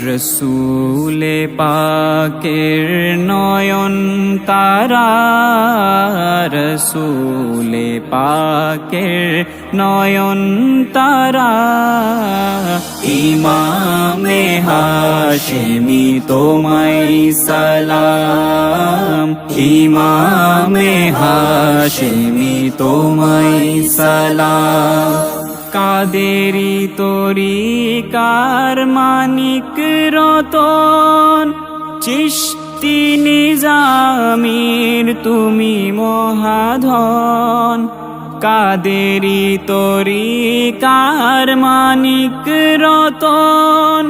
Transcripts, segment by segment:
রসূলে পাকের নয়ন তারা, রসূলে পাকের নয়ন তারা। ইমামে হাশেমি তোমায় সালাম, ইমামে হাশেমি তোমায় সালাম। কাদেরি তরিকার মানিক রতন, চিশতি নিজামির তুমি মহাধন। কাদেরি তরিকার মানিক রতন,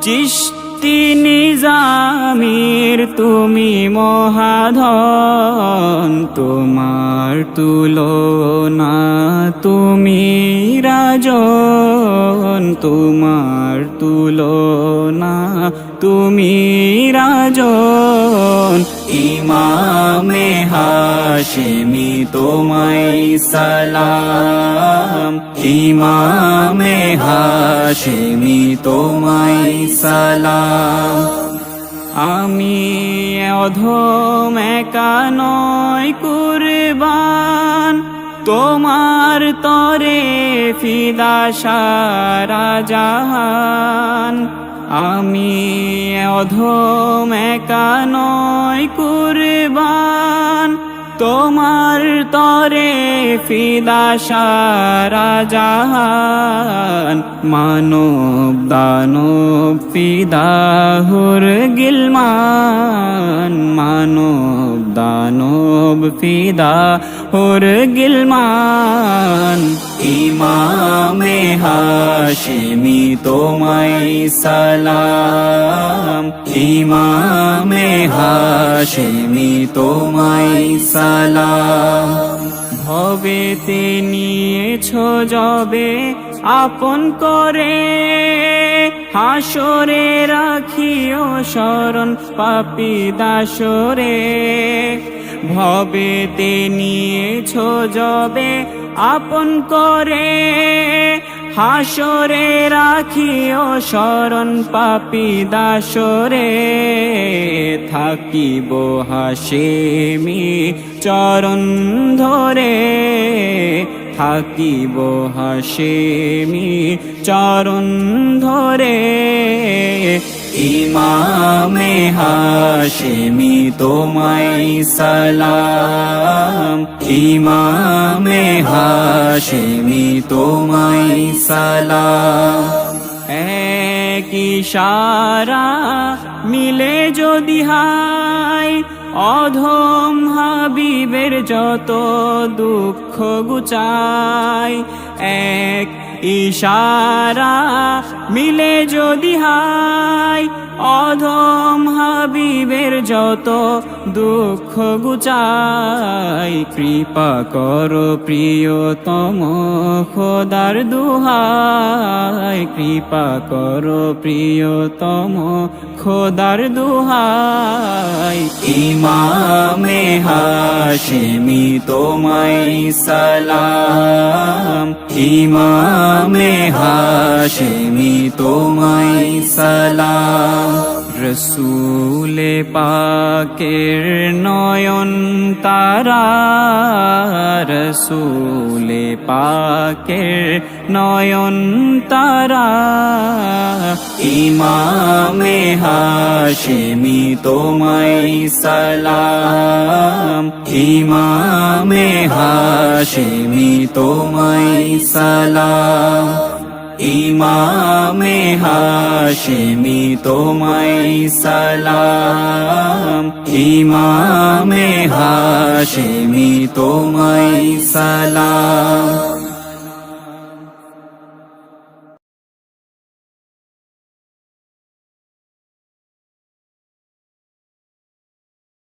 চিশতি নিজামির তুমি মহাধন। তোমার তুলনা তুমি রাজন, তোমার তুলনা তুমি রাজন। ইমামে হাশেমি তোমায় সালাম, ইমামে হাশেমি তোমায় সালাম। আমি অধম একা নয় কুরবান, তোমার তরে ফিদা সারা জাহান। আমি অধম একা নয় কুরবান, তোমার তরে ফিদা সারা জাহান। মানব দানব ফিদা হুর গিলমান, মানব দানব ফিদা হুর গিলমান। ইমামে হাশেমি তোমায় সালাম, ইমামে হাশেমি তোমায় সালাম। ভবেতে নিয়েছো যবে আপন করে, হাসরে রাখিও শরণ পাপী দাসরে। ভবেতে নিয়েছো যবে আপন করে, হাসরে রাখিও শরণ পাপী দাসরে। থাকিব হাশেমি চরণ ধরে, থাকিব হাশেমি চরণ ধরে। ইমামে হাশেমি তোমায় সালাম, ইমামে হাশেমি তোমায় সালাম। এক ইশারা মিলে যদি হায়, অধম হাবিবের যত দুঃখ গুচায়। এক ইশারা মিলে যদি হায়, অধম হাবিবের যত দুঃখ গুচায়। কৃপা করো প্রিয়তম খোদার দুহাই, কৃপা করো প্রিয়তম খোদার দুহাই। ইমামে হাশেমি তোমায় সালাম, ইমামে হাশেমি তোমায় সালাম। রসূলে পাকের নয়ন তারা, রসূলে পাকের নয়ন তারা। ইমামে হাশেমি তোমায় সালাম, ইমামে হাশেমি তোমায় সালাম। ইমামে হাশেমি তোমায় সালাম, ইমামে হাশেমি তোমায় সালাম।